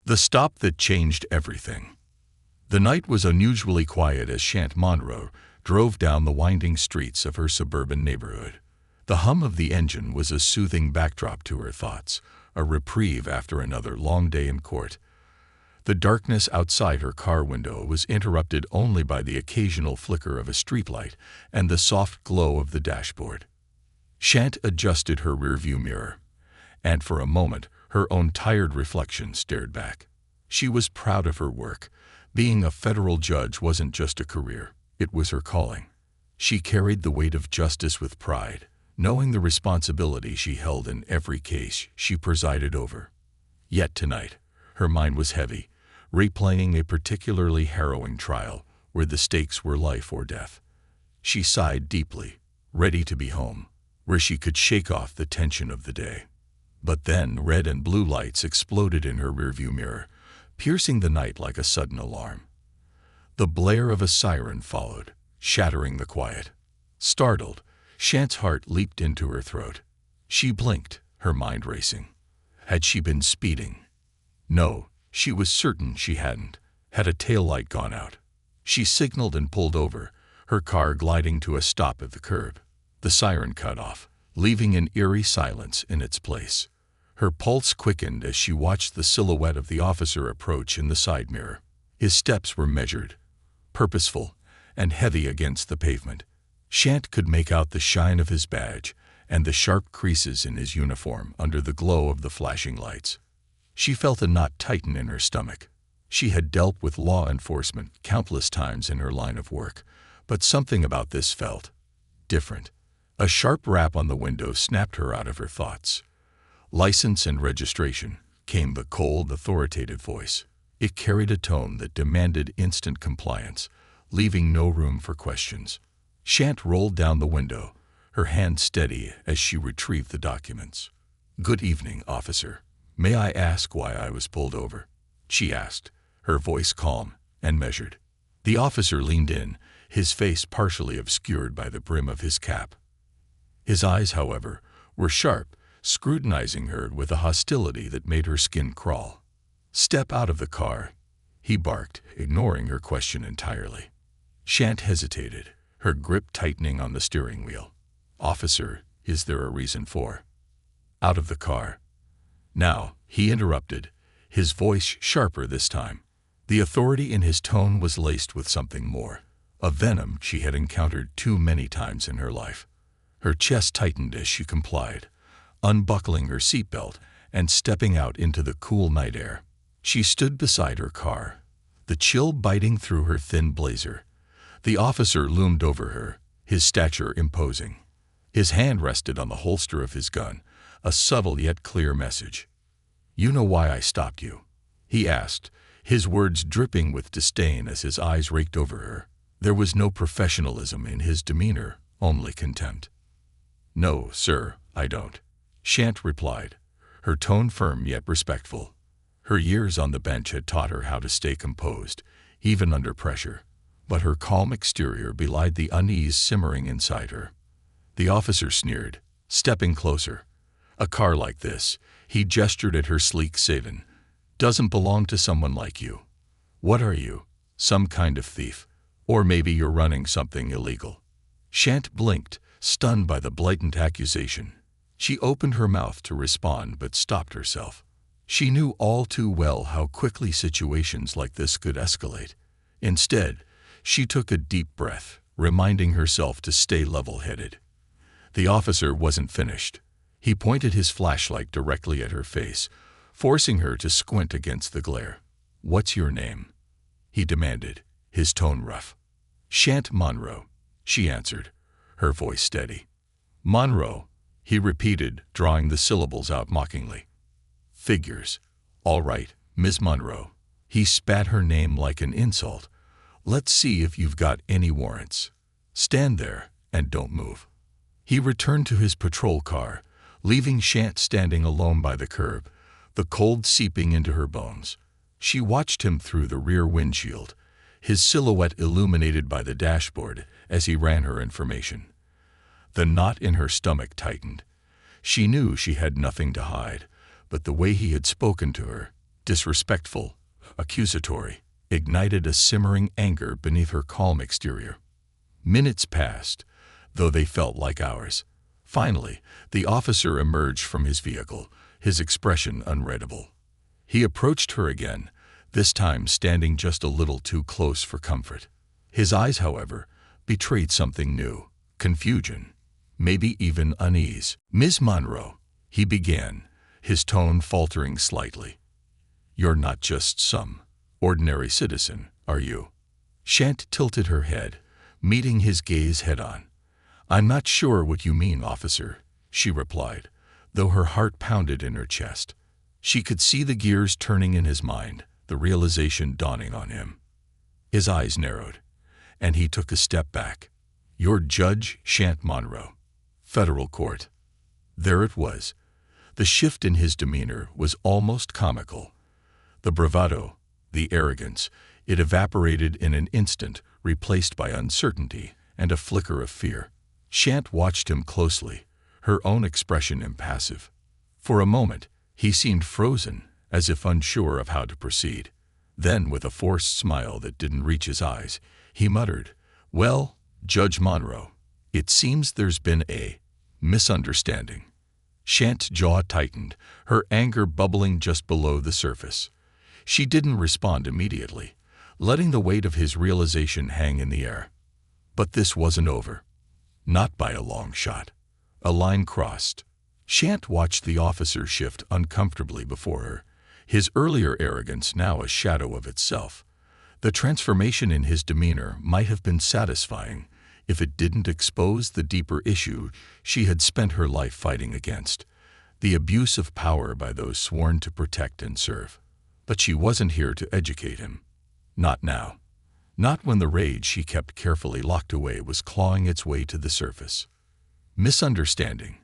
The stop that changed everything. The night was unusually quiet as Shant Monroe drove down the winding streets of her suburban neighborhood. The hum of the engine was a soothing backdrop to her thoughts, a reprieve after another long day in court. The darkness outside her car window was interrupted only by the occasional flicker of a streetlight and the soft glow of the dashboard. Shant adjusted her rearview mirror, and for a moment her own tired reflection stared back. She was proud of her work. Being a federal judge wasn't just a career, it was her calling. She carried the weight of justice with pride, knowing the responsibility she held in every case she presided over. Yet tonight, her mind was heavy, replaying a particularly harrowing trial where the stakes were life or death. She sighed deeply, ready to be home, where she could shake off the tension of the day. But then red and blue lights exploded in her rearview mirror, piercing the night like a sudden alarm. The blare of a siren followed, shattering the quiet. Startled, Shant's heart leaped into her throat. She blinked, her mind racing. Had she been speeding? No, she was certain she hadn't. Had a taillight gone out? She signaled and pulled over, her car gliding to a stop at the curb. The siren cut off, leaving an eerie silence in its place. Her pulse quickened as she watched the silhouette of the officer approach in the side mirror. His steps were measured, purposeful, and heavy against the pavement. Shant could make out the shine of his badge and the sharp creases in his uniform under the glow of the flashing lights. She felt a knot tighten in her stomach. She had dealt with law enforcement countless times in her line of work, but something about this felt different. A sharp rap on the window snapped her out of her thoughts. License and registration, came the cold, authoritative voice. It carried a tone that demanded instant compliance, leaving no room for questions. Shant rolled down the window, her hand steady as she retrieved the documents. "Good evening, officer. May I ask why I was pulled over?" she asked, her voice calm and measured. The officer leaned in, his face partially obscured by the brim of his cap. His eyes, however, were sharp, scrutinizing her with a hostility that made her skin crawl. "Step out of the car," he barked, ignoring her question entirely. Shant hesitated, her grip tightening on the steering wheel. "Officer, is there a reason for?" "Out of the car." "Now," he interrupted, his voice sharper this time. The authority in his tone was laced with something more, a venom she had encountered too many times in her life. Her chest tightened as she complied, unbuckling her seatbelt and stepping out into the cool night air. She stood beside her car, the chill biting through her thin blazer. The officer loomed over her, his stature imposing. His hand rested on the holster of his gun, a subtle yet clear message. "You know why I stopped you?" he asked, his words dripping with disdain as his eyes raked over her. There was no professionalism in his demeanor, only contempt. "No, sir, I don't," Shant replied, her tone firm yet respectful. Her years on the bench had taught her how to stay composed, even under pressure, but her calm exterior belied the unease simmering inside her. The officer sneered, stepping closer. "A car like this," he gestured at her sleek sedan, "doesn't belong to someone like you. What are you? Some kind of thief? Or maybe you're running something illegal." Shant blinked, stunned by the blatant accusation. She opened her mouth to respond but stopped herself. She knew all too well how quickly situations like this could escalate. Instead, she took a deep breath, reminding herself to stay level-headed. The officer wasn't finished. He pointed his flashlight directly at her face, forcing her to squint against the glare. "What's your name?" he demanded, his tone rough. "Shant Monroe," she answered, her voice steady. "Monroe," he repeated, drawing the syllables out mockingly. "Figures. All right, Miss Monroe." He spat her name like an insult. "Let's see if you've got any warrants. Stand there and don't move." He returned to his patrol car, leaving Shant standing alone by the curb, the cold seeping into her bones. She watched him through the rear windshield, his silhouette illuminated by the dashboard as he ran her information. The knot in her stomach tightened. She knew she had nothing to hide, but the way he had spoken to her, disrespectful, accusatory, ignited a simmering anger beneath her calm exterior. Minutes passed, though they felt like hours. Finally, the officer emerged from his vehicle, his expression unreadable. He approached her again, this time standing just a little too close for comfort. His eyes, however, betrayed something new, confusion, maybe even unease. "Miss Monroe," he began, his tone faltering slightly. "You're not just some ordinary citizen, are you?" Shant tilted her head, meeting his gaze head-on. "I'm not sure what you mean, officer," she replied, though her heart pounded in her chest. She could see the gears turning in his mind, the realization dawning on him. His eyes narrowed, and he took a step back. "You're Judge Shant Monroe, federal court." There it was. The shift in his demeanor was almost comical. The bravado, the arrogance, it evaporated in an instant, replaced by uncertainty and a flicker of fear. Shant watched him closely, her own expression impassive. For a moment, he seemed frozen, as if unsure of how to proceed. Then, with a forced smile that didn't reach his eyes, he muttered, "Well, Judge Monroe, it seems there's been a misunderstanding." Shant's jaw tightened, her anger bubbling just below the surface. She didn't respond immediately, letting the weight of his realization hang in the air. But this wasn't over. Not by a long shot. A line crossed. Shant watched the officer shift uncomfortably before her, his earlier arrogance now a shadow of itself. The transformation in his demeanor might have been satisfying if it didn't expose the deeper issue she had spent her life fighting against, the abuse of power by those sworn to protect and serve. But she wasn't here to educate him. Not now. Not when the rage she kept carefully locked away was clawing its way to the surface. "Misunderstanding,"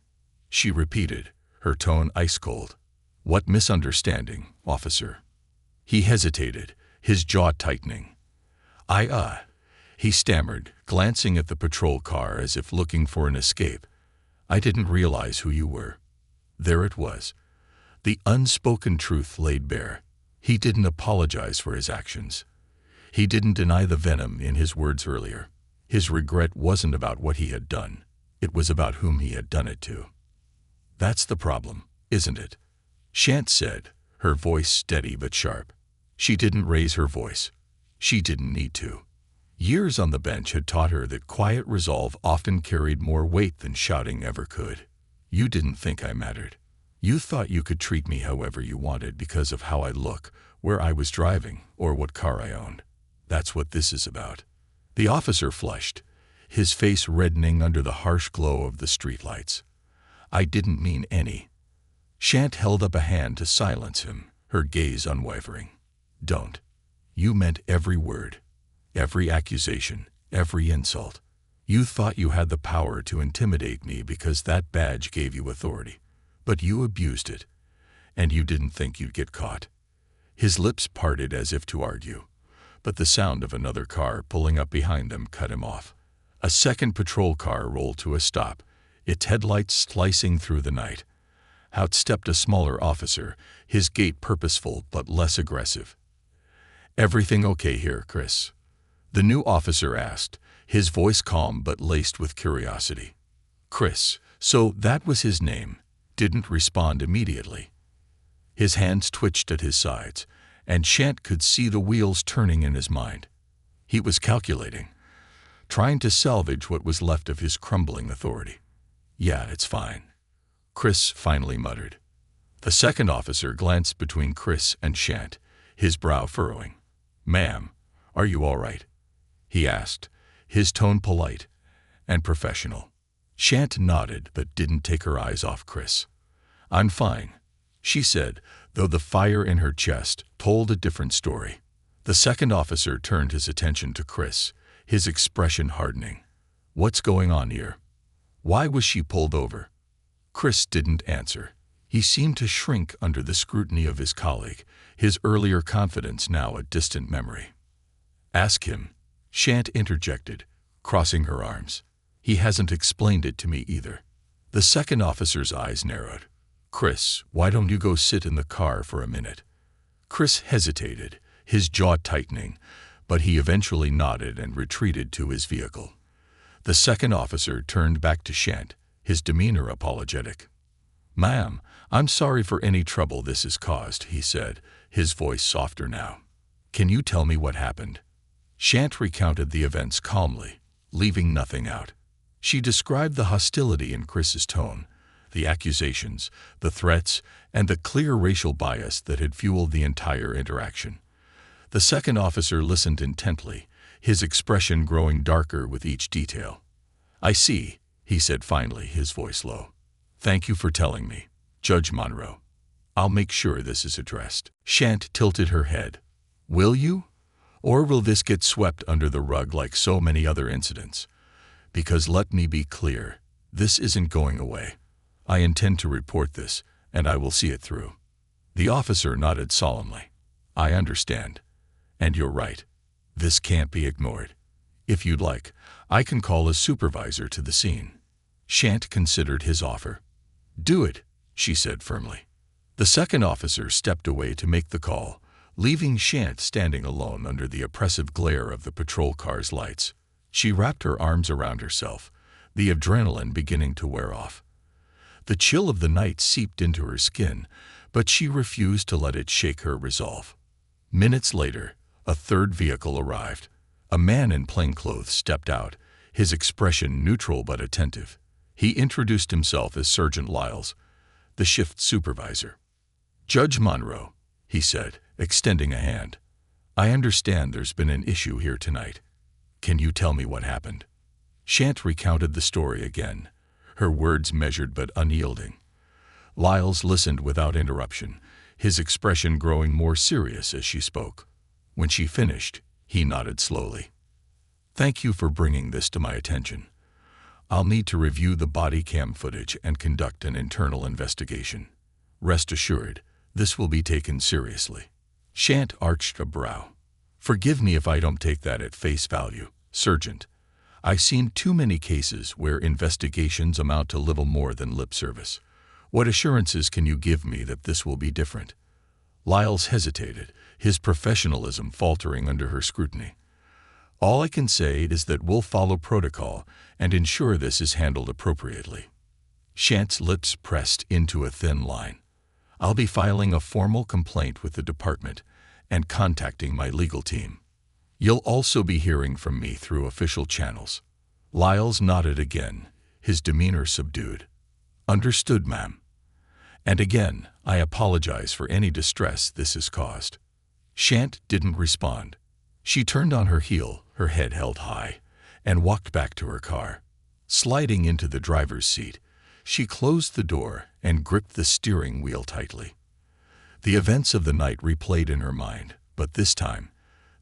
she repeated, her tone ice-cold. "What misunderstanding, officer?" He hesitated, his jaw tightening. He stammered, glancing at the patrol car as if looking for an escape. "I didn't realize who you were." There it was. The unspoken truth laid bare. He didn't apologize for his actions. He didn't deny the venom in his words earlier. His regret wasn't about what he had done. It was about whom he had done it to. "That's the problem, isn't it?" Shant said, her voice steady but sharp. She didn't raise her voice. She didn't need to. Years on the bench had taught her that quiet resolve often carried more weight than shouting ever could. "You didn't think I mattered. You thought you could treat me however you wanted because of how I look, where I was driving, or what car I owned. That's what this is about." The officer flushed, his face reddening under the harsh glow of the streetlights. "I didn't mean any." Shant held up a hand to silence him, her gaze unwavering. "Don't. You meant every word. Every accusation, every insult. You thought you had the power to intimidate me because that badge gave you authority. But you abused it, and you didn't think you'd get caught." His lips parted as if to argue, but the sound of another car pulling up behind them cut him off. A second patrol car rolled to a stop, its headlights slicing through the night. Out stepped a smaller officer, his gait purposeful but less aggressive. "Everything okay here, Chris?" the new officer asked, his voice calm but laced with curiosity. Chris, so that was his name, didn't respond immediately. His hands twitched at his sides, and Shant could see the wheels turning in his mind. He was calculating, trying to salvage what was left of his crumbling authority. "Yeah, it's fine," Chris finally muttered. The second officer glanced between Chris and Shant, his brow furrowing. "Ma'am, are you all right?" he asked, his tone polite and professional. Shant nodded but didn't take her eyes off Chris. "I'm fine," she said, though the fire in her chest told a different story. The second officer turned his attention to Chris, his expression hardening. "What's going on here? Why was she pulled over?" Chris didn't answer. He seemed to shrink under the scrutiny of his colleague, his earlier confidence now a distant memory. "Ask him," Shant interjected, crossing her arms. "He hasn't explained it to me either." The second officer's eyes narrowed. "Chris, why don't you go sit in the car for a minute?" Chris hesitated, his jaw tightening, but he eventually nodded and retreated to his vehicle. The second officer turned back to Shant, his demeanor apologetic. "Ma'am, I'm sorry for any trouble this has caused," he said, his voice softer now. "Can you tell me what happened?" Shant recounted the events calmly, leaving nothing out. She described the hostility in Chris's tone, the accusations, the threats, and the clear racial bias that had fueled the entire interaction. The second officer listened intently, his expression growing darker with each detail. "I see," he said finally, his voice low. "Thank you for telling me, Judge Monroe. I'll make sure this is addressed." Shant tilted her head. "Will you? Or will this get swept under the rug like so many other incidents? Because let me be clear, this isn't going away. I intend to report this, and I will see it through." The officer nodded solemnly. "I understand. And you're right. This can't be ignored. If you'd like, I can call a supervisor to the scene." Shant considered his offer. "Do it," she said firmly. The second officer stepped away to make the call, leaving Shant standing alone under the oppressive glare of the patrol car's lights. She wrapped her arms around herself, the adrenaline beginning to wear off. The chill of the night seeped into her skin, but she refused to let it shake her resolve. Minutes later, a third vehicle arrived. A man in plainclothes stepped out, his expression neutral but attentive. He introduced himself as Sergeant Lyles, the shift supervisor. "Judge Monroe," he said, extending a hand. "I understand there's been an issue here tonight. Can you tell me what happened?" Shant recounted the story again, her words measured but unyielding. Lyles listened without interruption, his expression growing more serious as she spoke. When she finished, he nodded slowly. "Thank you for bringing this to my attention. I'll need to review the body cam footage and conduct an internal investigation. Rest assured, this will be taken seriously." Shant arched a brow. "Forgive me if I don't take that at face value, Sergeant. I've seen too many cases where investigations amount to little more than lip service. What assurances can you give me that this will be different?" Lyles hesitated, his professionalism faltering under her scrutiny. "All I can say is that we'll follow protocol and ensure this is handled appropriately." Shant's lips pressed into a thin line. "I'll be filing a formal complaint with the department and contacting my legal team. You'll also be hearing from me through official channels." Lyles nodded again, his demeanor subdued. "Understood, ma'am. And again, I apologize for any distress this has caused." Shant didn't respond. She turned on her heel, her head held high, and walked back to her car. Sliding into the driver's seat, she closed the door and gripped the steering wheel tightly. The events of the night replayed in her mind, but this time,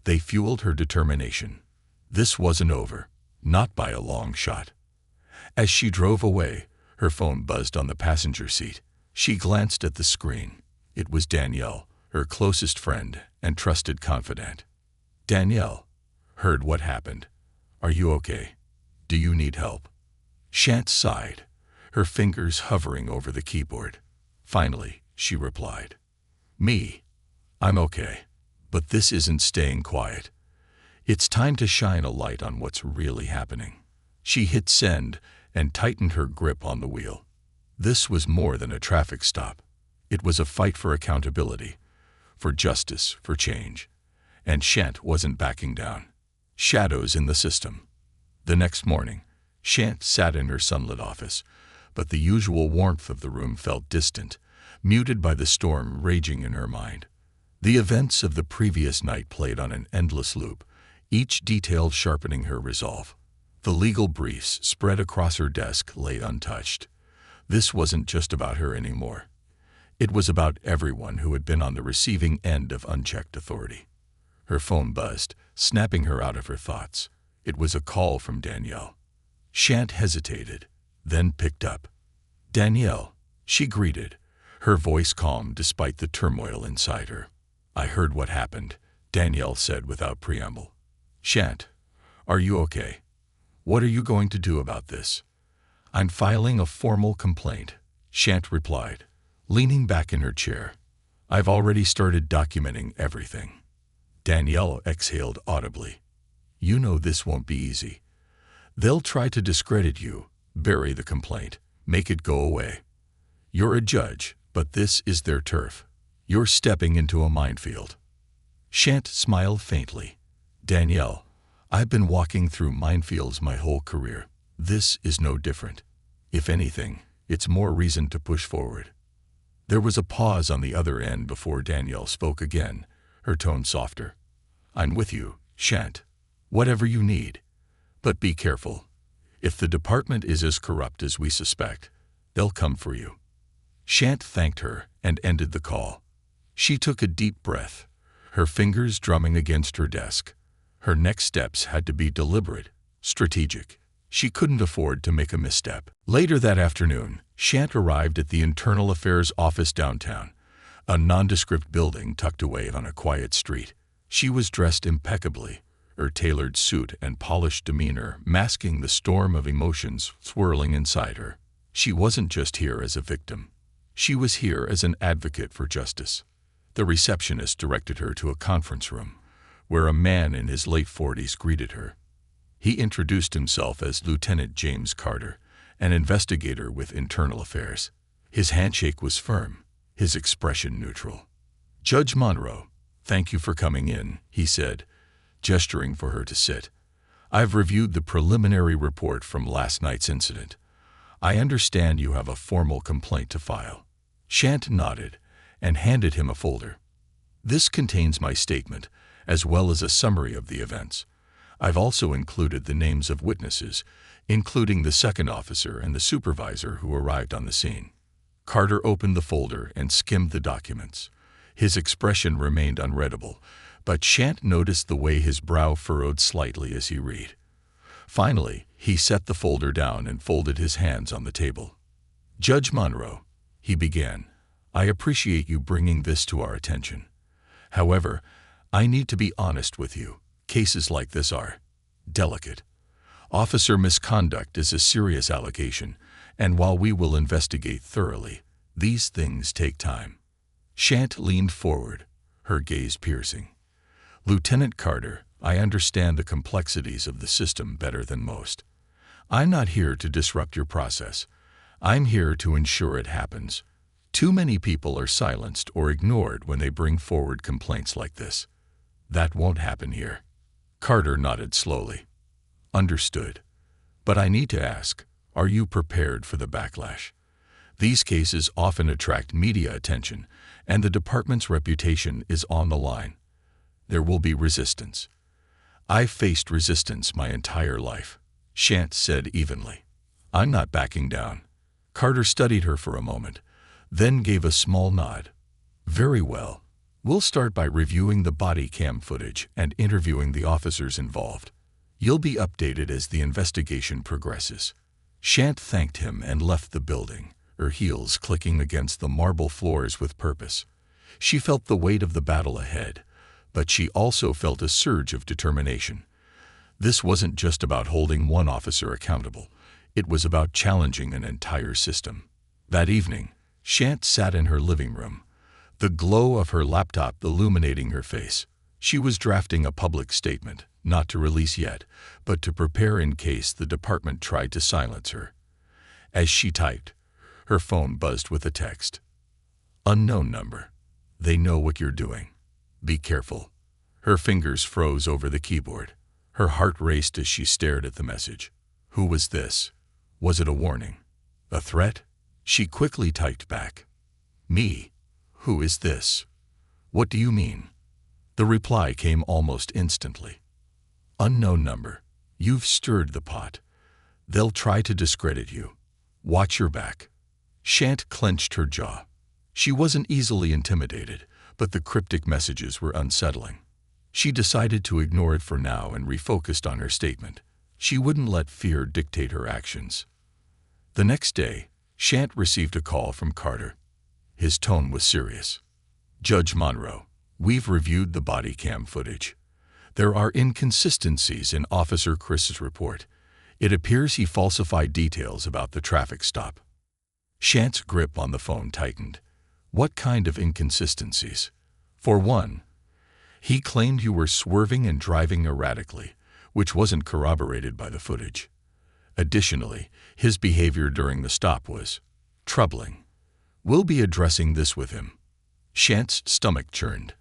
they fueled her determination. This wasn't over, not by a long shot. As she drove away, her phone buzzed on the passenger seat. She glanced at the screen. It was Danielle, her closest friend and trusted confidant. "Danielle, heard what happened. Are you okay? Do you need help?" Shant sighed, her fingers hovering over the keyboard. Finally, she replied. "Me? I'm okay. But this isn't staying quiet. It's time to shine a light on what's really happening." She hit send and tightened her grip on the wheel. This was more than a traffic stop. It was a fight for accountability, for justice, for change. And Shant wasn't backing down. Shadows in the system. The next morning, Shant sat in her sunlit office, but the usual warmth of the room felt distant, muted by the storm raging in her mind. The events of the previous night played on an endless loop, each detail sharpening her resolve. The legal briefs spread across her desk lay untouched. This wasn't just about her anymore. It was about everyone who had been on the receiving end of unchecked authority. Her phone buzzed, snapping her out of her thoughts. It was a call from Danielle. Shant hesitated, then picked up. "Danielle," she greeted, her voice calm despite the turmoil inside her. "I heard what happened," Danielle said without preamble. "Shant, are you okay? What are you going to do about this?" "I'm filing a formal complaint," Shant replied, leaning back in her chair. I've already started documenting everything. Danielle exhaled audibly. You know this won't be easy. They'll try to discredit you, bury the complaint, make it go away. You're a judge, but this is their turf. You're stepping into a minefield. Shant smiled faintly. Danielle, I've been walking through minefields my whole career. This is no different. If anything, it's more reason to push forward. There was a pause on the other end before Danielle spoke again, her tone softer. I'm with you, Shant. Whatever you need. But be careful. If the department is as corrupt as we suspect, they'll come for you. Shant thanked her and ended the call. She took a deep breath, her fingers drumming against her desk. Her next steps had to be deliberate, strategic. She couldn't afford to make a misstep. Later that afternoon, Shant arrived at the Internal Affairs office downtown, a nondescript building tucked away on a quiet street. She was dressed impeccably, her tailored suit and polished demeanor masking the storm of emotions swirling inside her. She wasn't just here as a victim. She was here as an advocate for justice. The receptionist directed her to a conference room, where a man in his late 40s greeted her. He introduced himself as Lieutenant James Carter, an investigator with Internal Affairs. His handshake was firm, his expression neutral. Judge Monroe, thank you for coming in, he said, gesturing for her to sit. I've reviewed the preliminary report from last night's incident. I understand you have a formal complaint to file. Shant nodded and handed him a folder. This contains my statement, as well as a summary of the events. I've also included the names of witnesses, including the second officer and the supervisor who arrived on the scene. Carter opened the folder and skimmed the documents. His expression remained unreadable, but Shant noticed the way his brow furrowed slightly as he read. Finally, he set the folder down and folded his hands on the table. Judge Monroe, he began, I appreciate you bringing this to our attention. However, I need to be honest with you. Cases like this are delicate. Officer misconduct is a serious allegation, and while we will investigate thoroughly, these things take time. Shant leaned forward, her gaze piercing. Lieutenant Carter, I understand the complexities of the system better than most. I'm not here to disrupt your process. I'm here to ensure it happens. Too many people are silenced or ignored when they bring forward complaints like this. That won't happen here. Carter nodded slowly. Understood. But I need to ask, are you prepared for the backlash? These cases often attract media attention, and the department's reputation is on the line. There will be resistance. I've faced resistance my entire life, Shant said evenly. I'm not backing down. Carter studied her for a moment, then gave a small nod. Very well. We'll start by reviewing the body cam footage and interviewing the officers involved. You'll be updated as the investigation progresses. Shant thanked him and left the building, her heels clicking against the marble floors with purpose. She felt the weight of the battle ahead, but she also felt a surge of determination. This wasn't just about holding one officer accountable. It was about challenging an entire system. That evening, Shant sat in her living room, the glow of her laptop illuminating her face. She was drafting a public statement, not to release yet, but to prepare in case the department tried to silence her. As she typed, her phone buzzed with a text. Unknown number. They know what you're doing. Be careful. Her fingers froze over the keyboard. Her heart raced as she stared at the message. Who was this? Was it a warning? A threat? She quickly typed back. Me. Who is this? What do you mean? The reply came almost instantly. Unknown number. You've stirred the pot. They'll try to discredit you. Watch your back. Shant clenched her jaw. She wasn't easily intimidated, but the cryptic messages were unsettling. She decided to ignore it for now and refocused on her statement. She wouldn't let fear dictate her actions. The next day, Shant received a call from Carter. His tone was serious. Judge Monroe, we've reviewed the body cam footage. There are inconsistencies in Officer Chris's report. It appears he falsified details about the traffic stop. Shant's grip on the phone tightened. What kind of inconsistencies? For one, he claimed you were swerving and driving erratically, which wasn't corroborated by the footage. Additionally, his behavior during the stop was troubling. We'll be addressing this with him. Shant's stomach churned.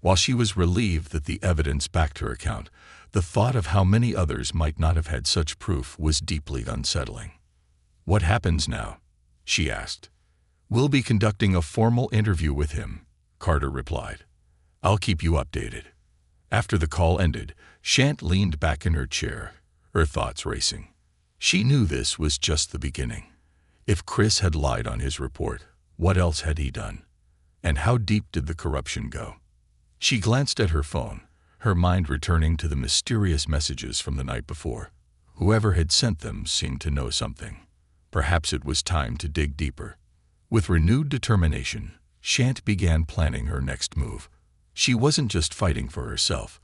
While she was relieved that the evidence backed her account, the thought of how many others might not have had such proof was deeply unsettling. What happens now? She asked. We'll be conducting a formal interview with him, Carter replied. I'll keep you updated. After the call ended, Shant leaned back in her chair, her thoughts racing. She knew this was just the beginning. If Chris had lied on his report, what else had he done? And how deep did the corruption go? She glanced at her phone, her mind returning to the mysterious messages from the night before. Whoever had sent them seemed to know something. Perhaps it was time to dig deeper. With renewed determination, Shant began planning her next move. She wasn't just fighting for herself.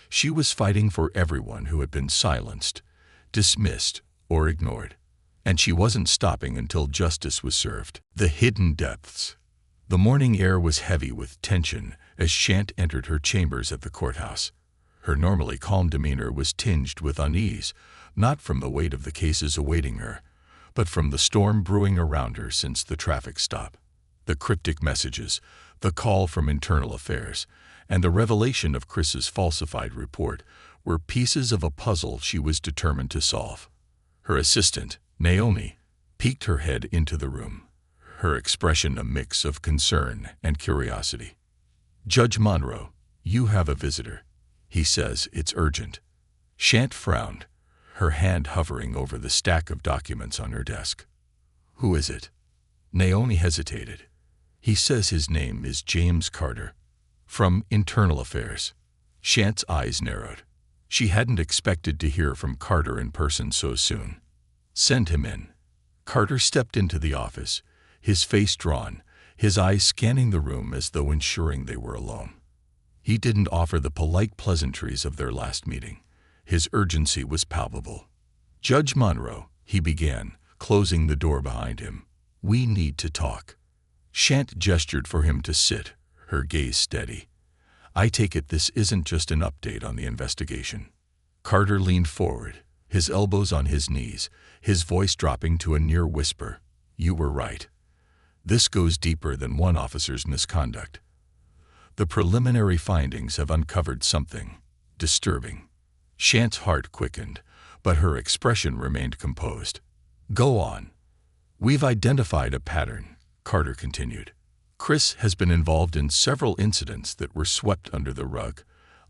She was fighting for everyone who had been silenced, dismissed, or ignored. And she wasn't stopping until justice was served. The hidden depths. The morning air was heavy with tension as Shant entered her chambers at the courthouse. Her normally calm demeanor was tinged with unease, not from the weight of the cases awaiting her, but from the storm brewing around her since the traffic stop. The cryptic messages, the call from internal affairs, and the revelation of Chris's falsified report were pieces of a puzzle she was determined to solve. Her assistant, Naomi, peeked her head into the room, her expression a mix of concern and curiosity. Judge Monroe, you have a visitor. He says it's urgent. Shant frowned, her hand hovering over the stack of documents on her desk. Who is it? Naomi hesitated. He says his name is James Carter. From Internal Affairs. Shant's eyes narrowed. She hadn't expected to hear from Carter in person so soon. Send him in. Carter stepped into the office, his face drawn, his eyes scanning the room as though ensuring they were alone. He didn't offer the polite pleasantries of their last meeting. His urgency was palpable. Judge Monroe, he began, closing the door behind him. We need to talk. Shant gestured for him to sit, her gaze steady. I take it this isn't just an update on the investigation. Carter leaned forward, his elbows on his knees, his voice dropping to a near whisper. You were right. This goes deeper than one officer's misconduct. The preliminary findings have uncovered something disturbing. Shant's heart quickened, but her expression remained composed. Go on. We've identified a pattern, Carter continued. Chris has been involved in several incidents that were swept under the rug,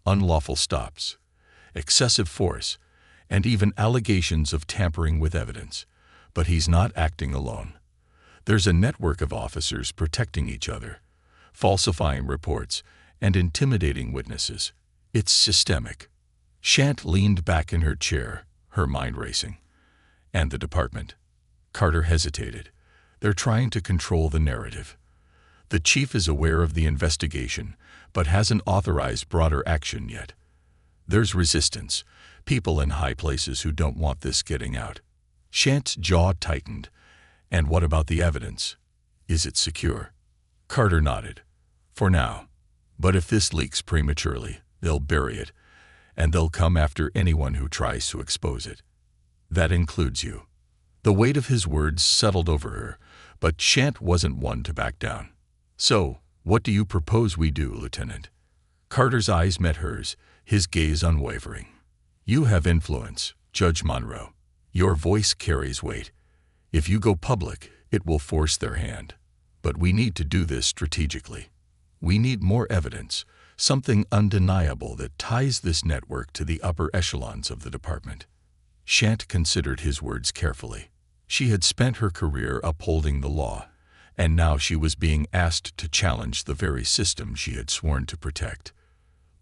unlawful stops, excessive force, and even allegations of tampering with evidence. But he's not acting alone. There's a network of officers protecting each other, falsifying reports, and intimidating witnesses. It's systemic. Shant leaned back in her chair, her mind racing. And the department? Carter hesitated. They're trying to control the narrative. The chief is aware of the investigation, but hasn't authorized broader action yet. There's resistance, people in high places who don't want this getting out. Shant's jaw tightened. And what about the evidence? Is it secure? Carter nodded. For now. But if this leaks prematurely, they'll bury it, and they'll come after anyone who tries to expose it. That includes you. The weight of his words settled over her, but Shant wasn't one to back down. So, what do you propose we do, Lieutenant? Carter's eyes met hers, his gaze unwavering. You have influence, Judge Monroe. Your voice carries weight. If you go public, it will force their hand. But we need to do this strategically. We need more evidence, something undeniable that ties this network to the upper echelons of the department. Shant considered his words carefully. She had spent her career upholding the law, and now she was being asked to challenge the very system she had sworn to protect.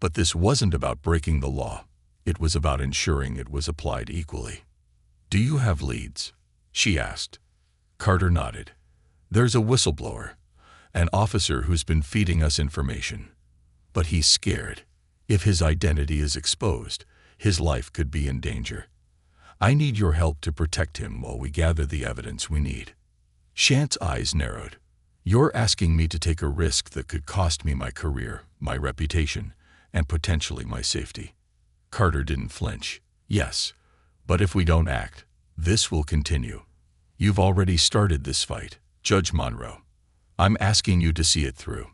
But this wasn't about breaking the law. It was about ensuring it was applied equally. Do you have leads? She asked. Carter nodded. There's a whistleblower, an officer who's been feeding us information. But he's scared. If his identity is exposed, his life could be in danger. I need your help to protect him while we gather the evidence we need. Shant's eyes narrowed. You're asking me to take a risk that could cost me my career, my reputation, and potentially my safety. Carter didn't flinch. Yes, but if we don't act, this will continue. You've already started this fight, Judge Monroe. I'm asking you to see it through.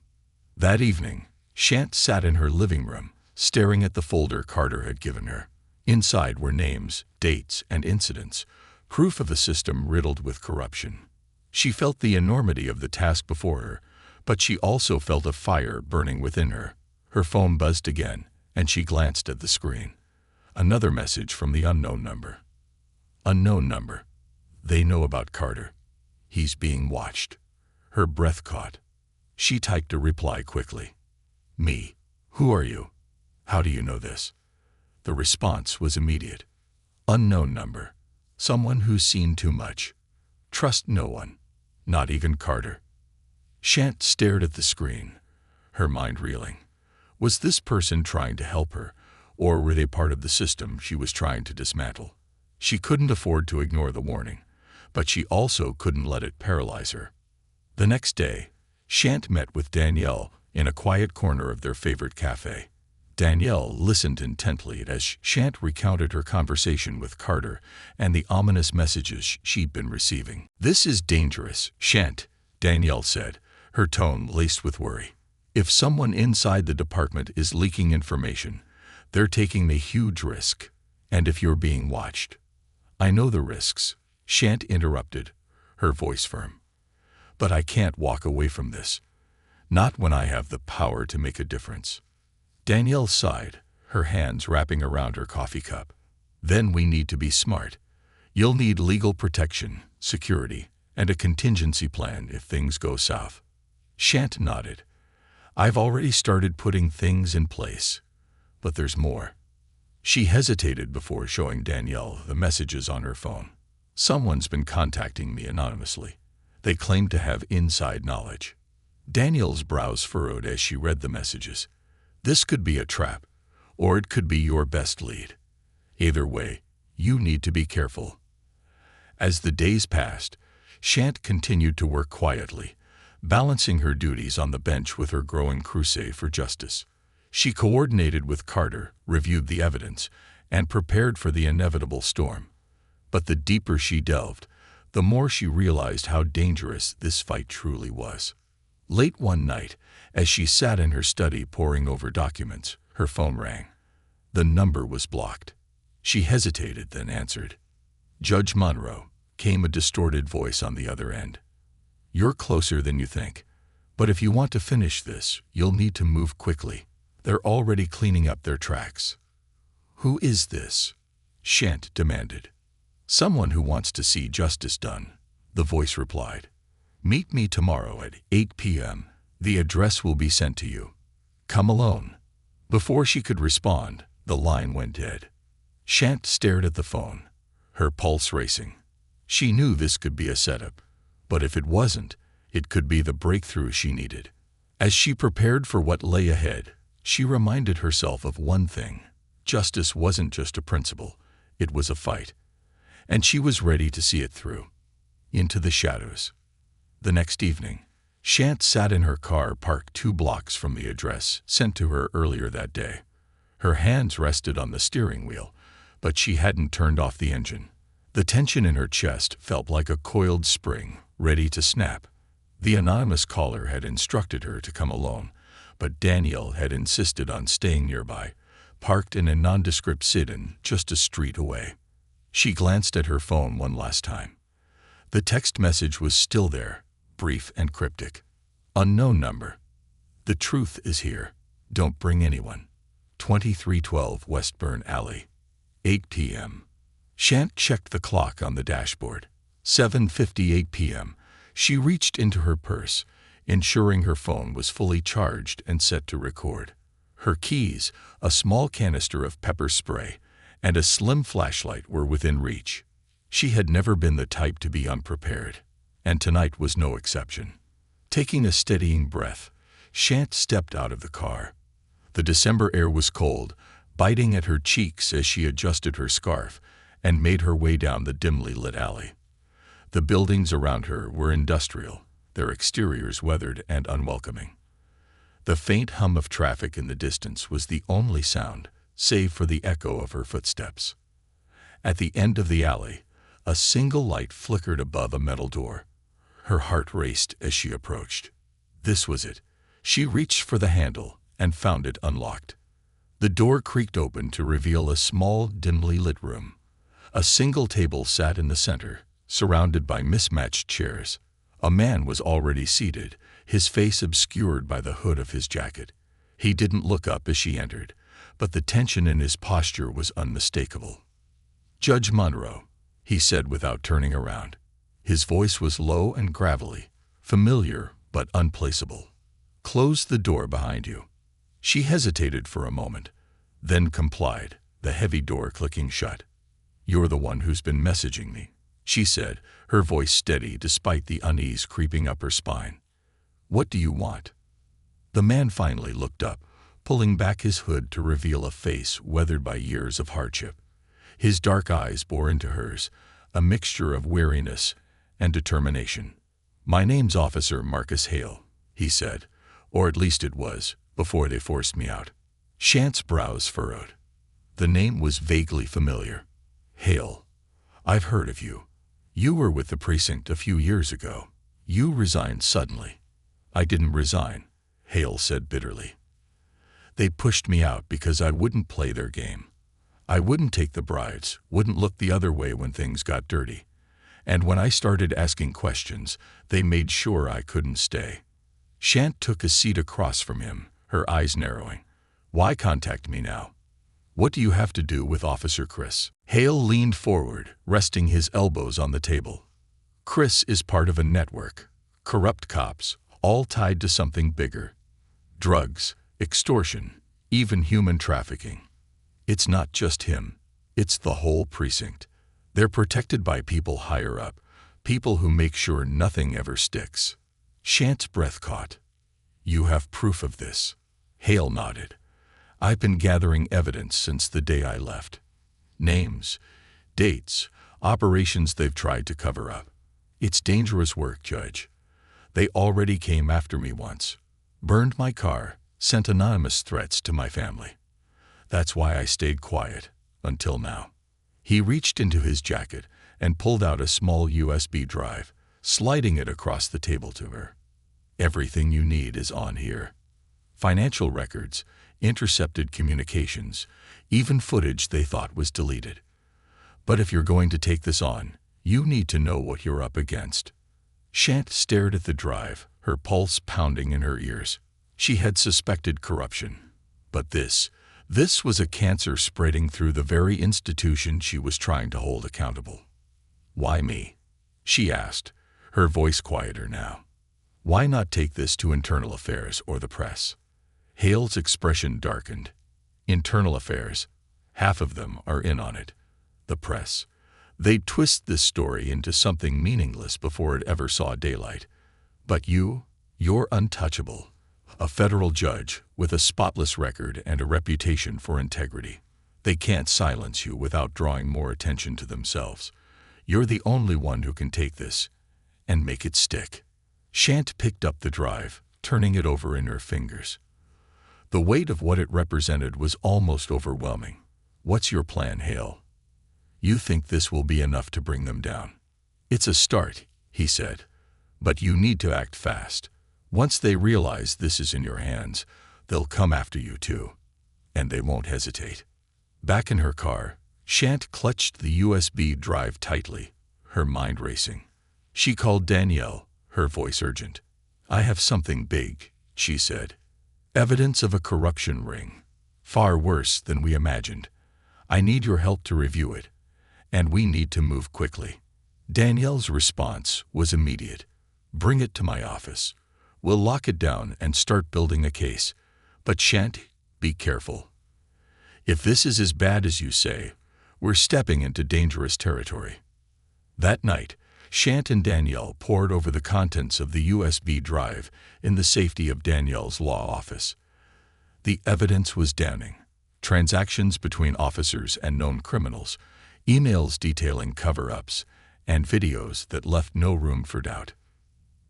That evening, Shant sat in her living room, staring at the folder Carter had given her. Inside were names, dates, and incidents, proof of a system riddled with corruption. She felt the enormity of the task before her, but she also felt a fire burning within her. Her phone buzzed again, and she glanced at the screen. Another message from the unknown number. Unknown number. They know about Carter. He's being watched. Her breath caught. She typed a reply quickly. Me. Who are you? How do you know this? The response was immediate. Unknown number. Someone who's seen too much. Trust no one. Not even Carter. Shant stared at the screen, her mind reeling. Was this person trying to help her, or were they part of the system she was trying to dismantle? She couldn't afford to ignore the warning, but she also couldn't let it paralyze her. The next day, Shant met with Danielle in a quiet corner of their favorite cafe. Danielle listened intently as Shant recounted her conversation with Carter and the ominous messages she'd been receiving. This is dangerous, Shant, Danielle said, her tone laced with worry. If someone inside the department is leaking information, they're taking a huge risk. And if you're being watched. I know the risks, Shant interrupted, her voice firm. But I can't walk away from this. Not when I have the power to make a difference. Danielle sighed, her hands wrapping around her coffee cup. Then we need to be smart. You'll need legal protection, security, and a contingency plan if things go south. Shant nodded. I've already started putting things in place. But there's more. She hesitated before showing Danielle the messages on her phone. Someone's been contacting me anonymously. They claim to have inside knowledge. Danielle's brows furrowed as she read the messages. This could be a trap, or it could be your best lead. Either way, you need to be careful. As the days passed, Shant continued to work quietly, balancing her duties on the bench with her growing crusade for justice. She coordinated with Carter, reviewed the evidence, and prepared for the inevitable storm. But the deeper she delved, the more she realized how dangerous this fight truly was. Late one night, as she sat in her study poring over documents, her phone rang. The number was blocked. She hesitated, then answered. Judge Monroe, came a distorted voice on the other end. You're closer than you think, but if you want to finish this, you'll need to move quickly. They're already cleaning up their tracks. Who is this? Shant demanded. Someone who wants to see justice done, the voice replied. Meet me tomorrow at 8 p.m. The address will be sent to you. Come alone. Before she could respond, the line went dead. Shant stared at the phone, her pulse racing. She knew this could be a setup, but if it wasn't, it could be the breakthrough she needed. As she prepared for what lay ahead, she reminded herself of one thing. Justice wasn't just a principle, it was a fight. And she was ready to see it through. Into the shadows. The next evening, Shant sat in her car parked 2 blocks from the address sent to her earlier that day. Her hands rested on the steering wheel, but she hadn't turned off the engine. The tension in her chest felt like a coiled spring, ready to snap. The anonymous caller had instructed her to come alone, but Danielle had insisted on staying nearby, parked in a nondescript sit-in just a street away. She glanced at her phone one last time. The text message was still there, brief and cryptic. Unknown number. The truth is here. Don't bring anyone. 2312 Westburn Alley. 8 p.m. Shant checked the clock on the dashboard. 7:58 p.m. She reached into her purse, ensuring her phone was fully charged and set to record. Her keys, a small canister of pepper spray, and a slim flashlight were within reach. She had never been the type to be unprepared, and tonight was no exception. Taking a steadying breath, Shant stepped out of the car. The December air was cold, biting at her cheeks as she adjusted her scarf and made her way down the dimly lit alley. The buildings around her were industrial, their exteriors weathered and unwelcoming. The faint hum of traffic in the distance was the only sound, save for the echo of her footsteps. At the end of the alley, a single light flickered above a metal door. Her heart raced as she approached. This was it. She reached for the handle and found it unlocked. The door creaked open to reveal a small, dimly lit room. A single table sat in the center, surrounded by mismatched chairs. A man was already seated, his face obscured by the hood of his jacket. He didn't look up as she entered, but the tension in his posture was unmistakable. "Judge Monroe," he said without turning around. His voice was low and gravelly, familiar but unplaceable. "Close the door behind you." She hesitated for a moment, then complied, the heavy door clicking shut. "You're the one who's been messaging me," she said, her voice steady despite the unease creeping up her spine. "What do you want?" The man finally looked up, pulling back his hood to reveal a face weathered by years of hardship. His dark eyes bore into hers, a mixture of weariness and determination. "My name's Officer Marcus Hale," he said, "or at least it was, before they forced me out." Shant's brows furrowed. The name was vaguely familiar. "Hale. I've heard of you. You were with the precinct a few years ago. You resigned suddenly." "I didn't resign," Hale said bitterly. "They pushed me out because I wouldn't play their game. I wouldn't take the bribes, wouldn't look the other way when things got dirty. And when I started asking questions, they made sure I couldn't stay." Shant took a seat across from him, her eyes narrowing. "Why contact me now? What do you have to do with Officer Chris?" Hale leaned forward, resting his elbows on the table. "Chris is part of a network. Corrupt cops, all tied to something bigger. Drugs, extortion, even human trafficking. It's not just him. It's the whole precinct. They're protected by people higher up, people who make sure nothing ever sticks." Shant's breath caught. "You have proof of this?" Hale nodded. "I've been gathering evidence since the day I left. Names, dates, operations they've tried to cover up. It's dangerous work, Judge. They already came after me once. Burned my car, sent anonymous threats to my family. That's why I stayed quiet, until now." He reached into his jacket and pulled out a small USB drive, sliding it across the table to her. "Everything you need is on here. Financial records, intercepted communications, even footage they thought was deleted. But if you're going to take this on, you need to know what you're up against." Shant stared at the drive, her pulse pounding in her ears. She had suspected corruption. But this was a cancer spreading through the very institution she was trying to hold accountable. "Why me?" she asked, her voice quieter now. "Why not take this to internal affairs or the press?" Hale's expression darkened. "Internal affairs. Half of them are in on it. The press. They'd twist this story into something meaningless before it ever saw daylight. But you're untouchable. A federal judge with a spotless record and a reputation for integrity. They can't silence you without drawing more attention to themselves. You're the only one who can take this and make it stick." Shant picked up the drive, turning it over in her fingers. The weight of what it represented was almost overwhelming. "What's your plan, Hale? You think this will be enough to bring them down?" "It's a start," he said. "But you need to act fast. Once they realize this is in your hands, they'll come after you too. And they won't hesitate." Back in her car, Shant clutched the USB drive tightly, her mind racing. She called Danielle, her voice urgent. "I have something big," she said. "Evidence of a corruption ring. Far worse than we imagined. I need your help to review it. And we need to move quickly." Danielle's response was immediate. "Bring it to my office. We'll lock it down and start building a case. But Shant, be careful. If this is as bad as you say, we're stepping into dangerous territory." That night, Shant and Danielle pored over the contents of the USB drive in the safety of Danielle's law office. The evidence was damning. Transactions between officers and known criminals, emails detailing cover-ups, and videos that left no room for doubt.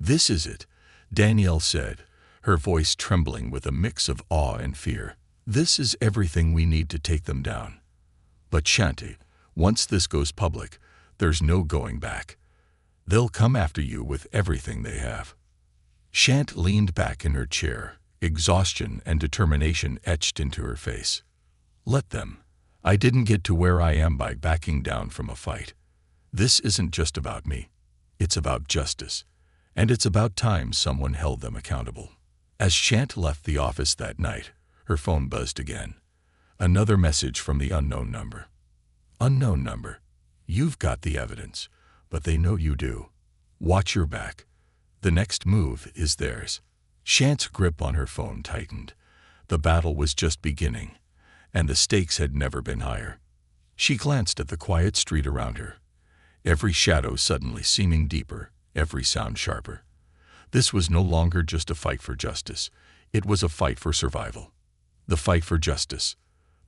"This is it," Danielle said, her voice trembling with a mix of awe and fear. "This is everything we need to take them down. But Shanti, once this goes public, there's no going back. They'll come after you with everything they have." Shant leaned back in her chair, exhaustion and determination etched into her face. "Let them. I didn't get to where I am by backing down from a fight. This isn't just about me. It's about justice. And it's about time someone held them accountable." As Shant left the office that night, her phone buzzed again. Another message from the unknown number. "Unknown number. You've got the evidence, but they know you do. Watch your back. The next move is theirs." Shant's grip on her phone tightened. The battle was just beginning, and the stakes had never been higher. She glanced at the quiet street around her, every shadow suddenly seeming deeper, every sound sharper. This was no longer just a fight for justice. It was a fight for survival. The fight for justice.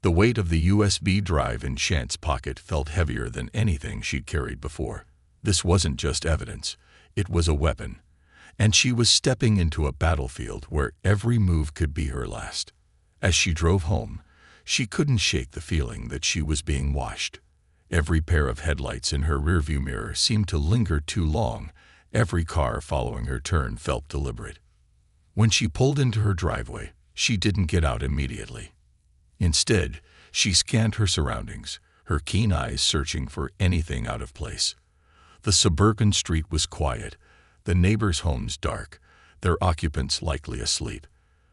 The weight of the USB drive in Shant's pocket felt heavier than anything she'd carried before. This wasn't just evidence. It was a weapon. And she was stepping into a battlefield where every move could be her last. As she drove home, she couldn't shake the feeling that she was being watched. Every pair of headlights in her rearview mirror seemed to linger too long. Every car following her turn felt deliberate. When she pulled into her driveway, she didn't get out immediately. Instead, she scanned her surroundings, her keen eyes searching for anything out of place. The suburban street was quiet, the neighbors' homes dark, their occupants likely asleep.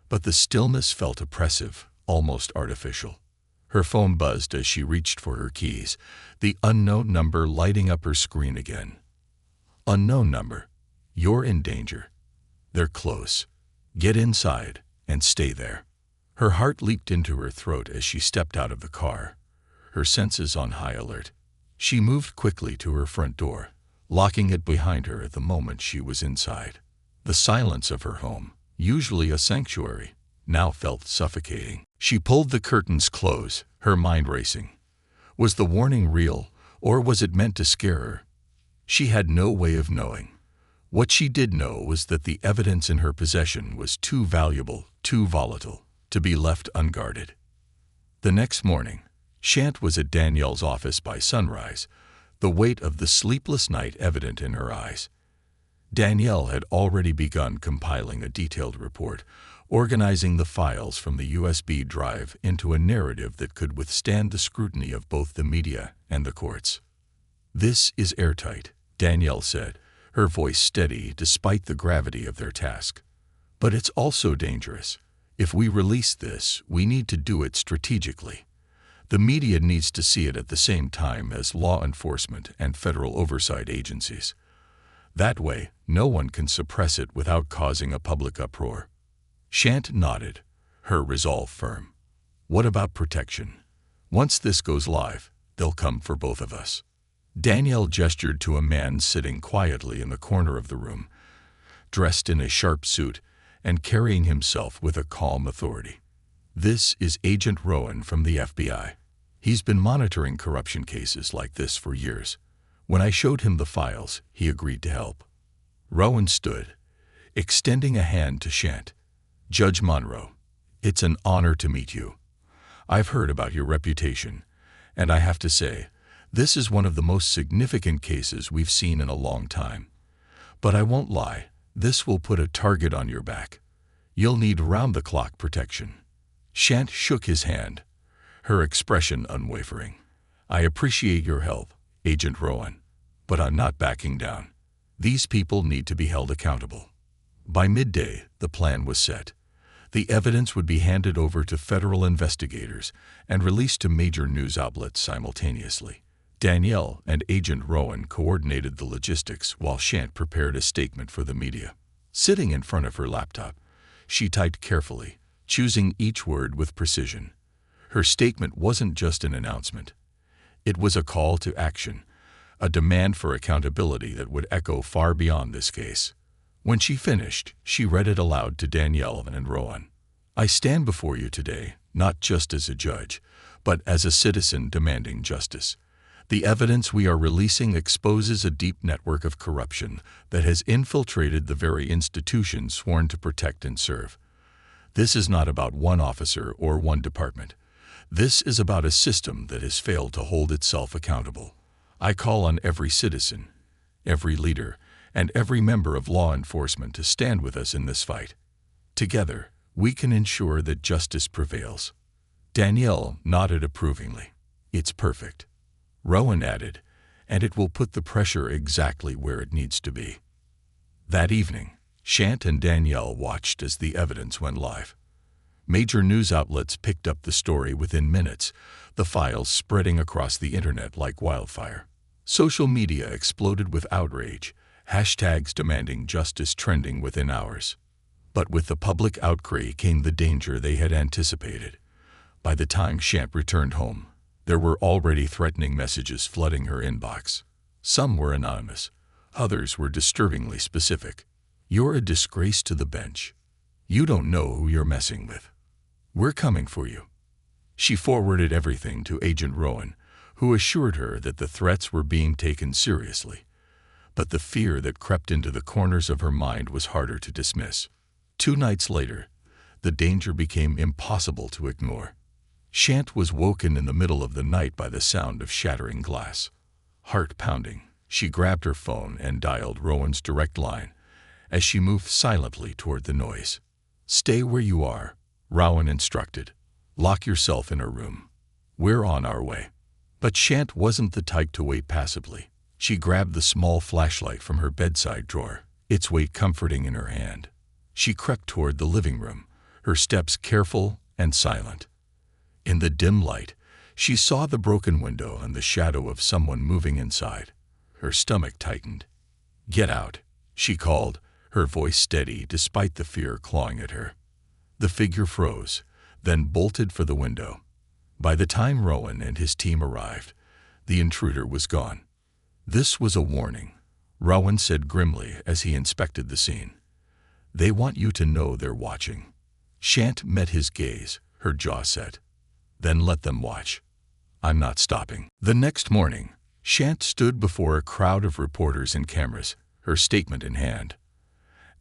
But the stillness felt oppressive, almost artificial. Her phone buzzed as she reached for her keys, the unknown number lighting up her screen again. "Unknown number. You're in danger. They're close. Get inside and stay there." Her heart leaped into her throat as she stepped out of the car, her senses on high alert. She moved quickly to her front door, locking it behind her the moment she was inside. The silence of her home, usually a sanctuary, now felt suffocating. She pulled the curtains close, her mind racing. Was the warning real, or was it meant to scare her? She had no way of knowing. What she did know was that the evidence in her possession was too valuable, too volatile, to be left unguarded. The next morning, Shant was at Danielle's office by sunrise, the weight of the sleepless night evident in her eyes. Danielle had already begun compiling a detailed report, organizing the files from the USB drive into a narrative that could withstand the scrutiny of both the media and the courts. "This is airtight," Danielle said, her voice steady despite the gravity of their task. "But it's also dangerous. If we release this, we need to do it strategically. The media needs to see it at the same time as law enforcement and federal oversight agencies. That way, no one can suppress it without causing a public uproar." Shant nodded, her resolve firm. "What about protection? Once this goes live, they'll come for both of us." Danielle gestured to a man sitting quietly in the corner of the room, dressed in a sharp suit and carrying himself with a calm authority. "This is Agent Rowan from the FBI. He's been monitoring corruption cases like this for years. When I showed him the files, he agreed to help." Rowan stood, extending a hand to Shant. "Judge Monroe, it's an honor to meet you. I've heard about your reputation, and I have to say, this is one of the most significant cases we've seen in a long time. But I won't lie, this will put a target on your back. You'll need round-the-clock protection." Shant shook his hand, her expression unwavering. "I appreciate your help, Agent Rowan, but I'm not backing down. These people need to be held accountable." By midday, the plan was set. The evidence would be handed over to federal investigators and released to major news outlets simultaneously. Danielle and Agent Rowan coordinated the logistics while Shant prepared a statement for the media. Sitting in front of her laptop, she typed carefully, choosing each word with precision. Her statement wasn't just an announcement. It was a call to action, a demand for accountability that would echo far beyond this case. When she finished, she read it aloud to Danielle and Rowan. "I stand before you today, not just as a judge, but as a citizen demanding justice. The evidence we are releasing exposes a deep network of corruption that has infiltrated the very institutions sworn to protect and serve. This is not about one officer or one department. This is about a system that has failed to hold itself accountable. I call on every citizen, every leader, and every member of law enforcement to stand with us in this fight. Together, we can ensure that justice prevails. Danielle nodded approvingly. It's perfect. Rowan added, and it will put the pressure exactly where it needs to be. That evening, Shant and Danielle watched as the evidence went live. Major news outlets picked up the story within minutes, the files spreading across the internet like wildfire. Social media exploded with outrage, hashtags demanding justice trending within hours. But with the public outcry came the danger they had anticipated. By the time Shant returned home, there were already threatening messages flooding her inbox. Some were anonymous, others were disturbingly specific. You're a disgrace to the bench. You don't know who you're messing with. We're coming for you. She forwarded everything to Agent Rowan, who assured her that the threats were being taken seriously. But the fear that crept into the corners of her mind was harder to dismiss. 2 nights later, the danger became impossible to ignore. Shant was woken in the middle of the night by the sound of shattering glass. Heart pounding, she grabbed her phone and dialed Rowan's direct line as she moved silently toward the noise. Stay where you are, Rowan instructed. Lock yourself in her room. We're on our way. But Shant wasn't the type to wait passively. She grabbed the small flashlight from her bedside drawer, its weight comforting in her hand. She crept toward the living room, her steps careful and silent. In the dim light, she saw the broken window and the shadow of someone moving inside. Her stomach tightened. Get out, she called, her voice steady despite the fear clawing at her. The figure froze, then bolted for the window. By the time Rowan and his team arrived, the intruder was gone. This was a warning, Rowan said grimly as he inspected the scene. They want you to know they're watching. Shant met his gaze, her jaw set. Then let them watch. I'm not stopping. The next morning, Shant stood before a crowd of reporters and cameras, her statement in hand.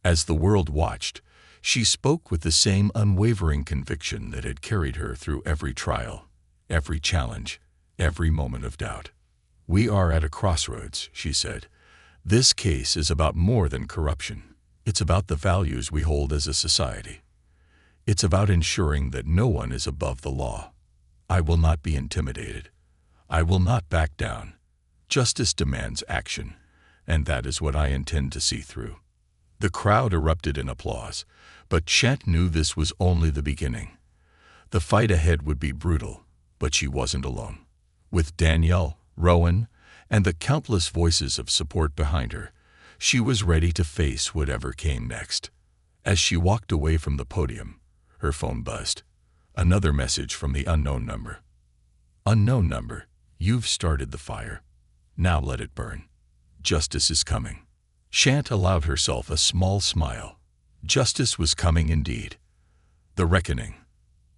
As the world watched, she spoke with the same unwavering conviction that had carried her through every trial, every challenge, every moment of doubt. We are at a crossroads, she said. This case is about more than corruption. It's about the values we hold as a society. It's about ensuring that no one is above the law. I will not be intimidated. I will not back down. Justice demands action, and that is what I intend to see through. The crowd erupted in applause, but Shant knew this was only the beginning. The fight ahead would be brutal, but she wasn't alone. With Danielle, Rowan, and the countless voices of support behind her, she was ready to face whatever came next. As she walked away from the podium, her phone buzzed. Another message from the unknown number. Unknown number, you've started the fire. Now let it burn. Justice is coming. Shant allowed herself a small smile. Justice was coming indeed. The reckoning.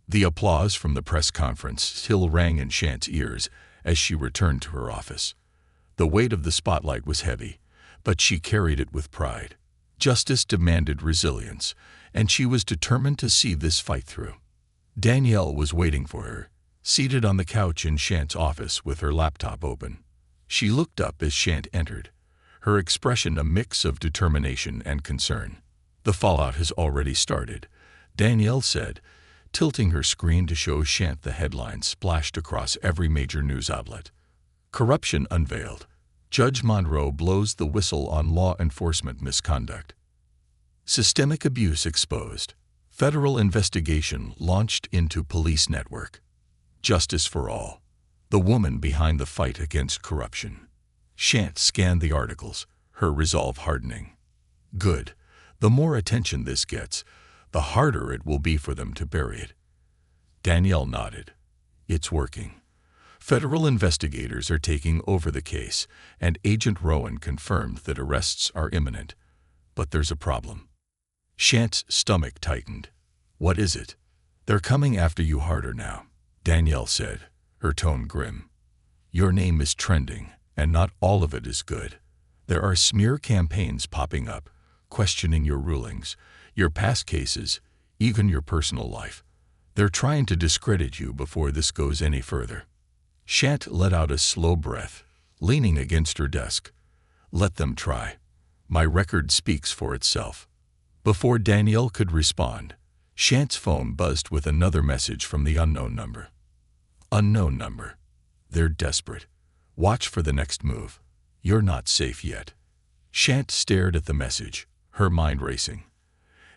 The applause from the press conference still rang in Shant's ears as she returned to her office. The weight of the spotlight was heavy, but she carried it with pride. Justice demanded resilience, and she was determined to see this fight through. Danielle was waiting for her, seated on the couch in Shant's office with her laptop open. She looked up as Shant entered, her expression a mix of determination and concern. The fallout has already started, Danielle said, tilting her screen to show Shant the headlines splashed across every major news outlet. Corruption unveiled. Judge Monroe blows the whistle on law enforcement misconduct. Systemic abuse exposed. Federal investigation launched into police network. Justice for all. The woman behind the fight against corruption. Shant scanned the articles, her resolve hardening. Good. The more attention this gets, the harder it will be for them to bury it. Danielle nodded. It's working. Federal investigators are taking over the case, and Agent Rowan confirmed that arrests are imminent. But there's a problem. Shant's stomach tightened. What is it? They're coming after you harder now, Danielle said, her tone grim. Your name is trending, and not all of it is good. There are smear campaigns popping up, questioning your rulings, your past cases, even your personal life. They're trying to discredit you before this goes any further." Shant let out a slow breath, leaning against her desk. "Let them try. My record speaks for itself." Before Danielle could respond, Shant's phone buzzed with another message from the unknown number. "Unknown number. They're desperate. Watch for the next move. You're not safe yet." Shant stared at the message, her mind racing.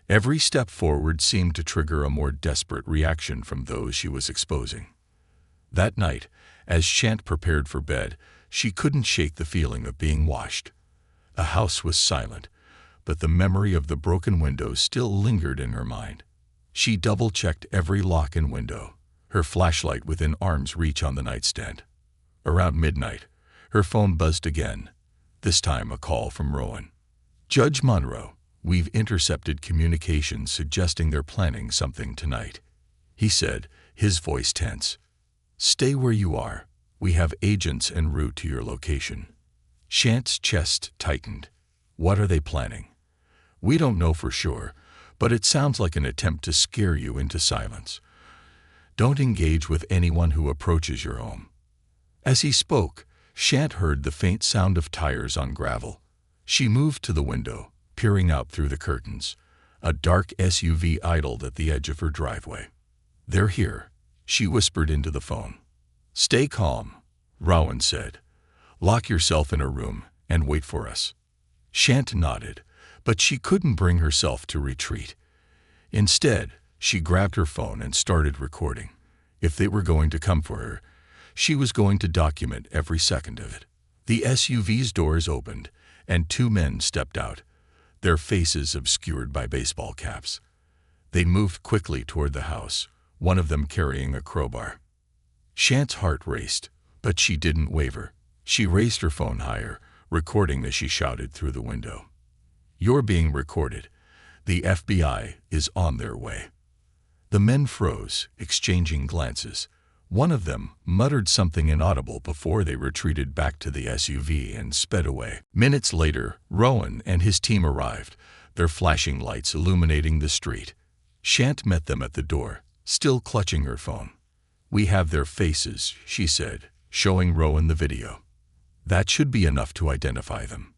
Every step forward seemed to trigger a more desperate reaction from those she was exposing. That night, as Shant prepared for bed, she couldn't shake the feeling of being watched. The house was silent, but the memory of the broken windows still lingered in her mind. She double-checked every lock and window, her flashlight within arm's reach on the nightstand. Around midnight, her phone buzzed again, this time a call from Rowan. "Judge Monroe, we've intercepted communications suggesting they're planning something tonight," he said, his voice tense. "Stay where you are. We have agents en route to your location." Shant's chest tightened. "What are they planning?" "We don't know for sure, but it sounds like an attempt to scare you into silence. Don't engage with anyone who approaches your home." As he spoke, Shant heard the faint sound of tires on gravel. She moved to the window, peering out through the curtains. A dark SUV idled at the edge of her driveway. "They're here," she whispered into the phone. "Stay calm," Rowan said. "Lock yourself in a room and wait for us." Shant nodded, but she couldn't bring herself to retreat. Instead, she grabbed her phone and started recording. If they were going to come for her, she was going to document every second of it. The SUV's doors opened, and two men stepped out, their faces obscured by baseball caps. They moved quickly toward the house, one of them carrying a crowbar. Shant's heart raced, but she didn't waver. She raised her phone higher, recording as she shouted through the window. "You're being recorded. The FBI is on their way." The men froze, exchanging glances. One of them muttered something inaudible before they retreated back to the SUV and sped away. Minutes later, Rowan and his team arrived, their flashing lights illuminating the street. Shant met them at the door, still clutching her phone. "We have their faces," she said, showing Rowan the video. "That should be enough to identify them."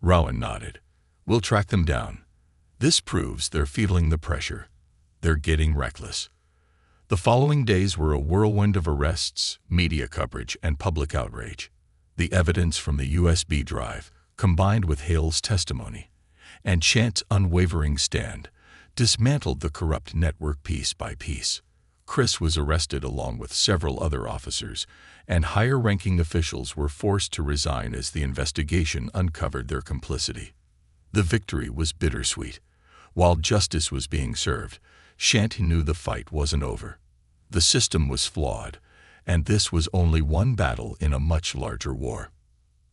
Rowan nodded. "We'll track them down. This proves they're feeling the pressure. They're getting reckless." The following days were a whirlwind of arrests, media coverage, and public outrage. The evidence from the USB drive, combined with Hale's testimony, and Shant's unwavering stand, dismantled the corrupt network piece by piece. Chris was arrested along with several other officers, and higher-ranking officials were forced to resign as the investigation uncovered their complicity. The victory was bittersweet. While justice was being served, Shant knew the fight wasn't over. The system was flawed, and this was only one battle in a much larger war.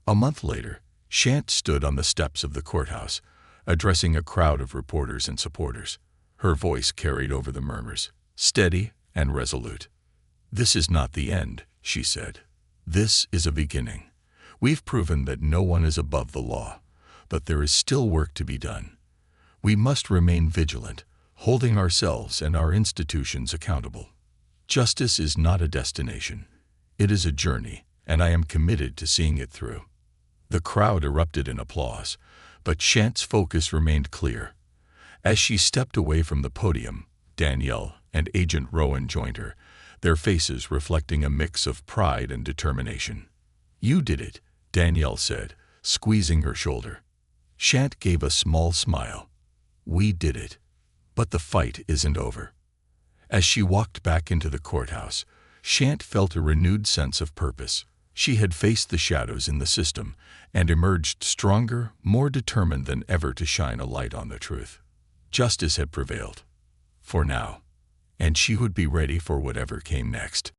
A month later, Shant stood on the steps of the courthouse, addressing a crowd of reporters and supporters. Her voice carried over the murmurs, steady and resolute. "This is not the end," she said. "This is a beginning. We've proven that no one is above the law, but there is still work to be done. We must remain vigilant, holding ourselves and our institutions accountable. Justice is not a destination. It is a journey, and I am committed to seeing it through." The crowd erupted in applause, but Shant's focus remained clear. As she stepped away from the podium, Danielle and Agent Rowan joined her, their faces reflecting a mix of pride and determination. "You did it," Danielle said, squeezing her shoulder. Shant gave a small smile. "We did it. But the fight isn't over." As she walked back into the courthouse, Shant felt a renewed sense of purpose. She had faced the shadows in the system and emerged stronger, more determined than ever to shine a light on the truth. Justice had prevailed. For now. And she would be ready for whatever came next.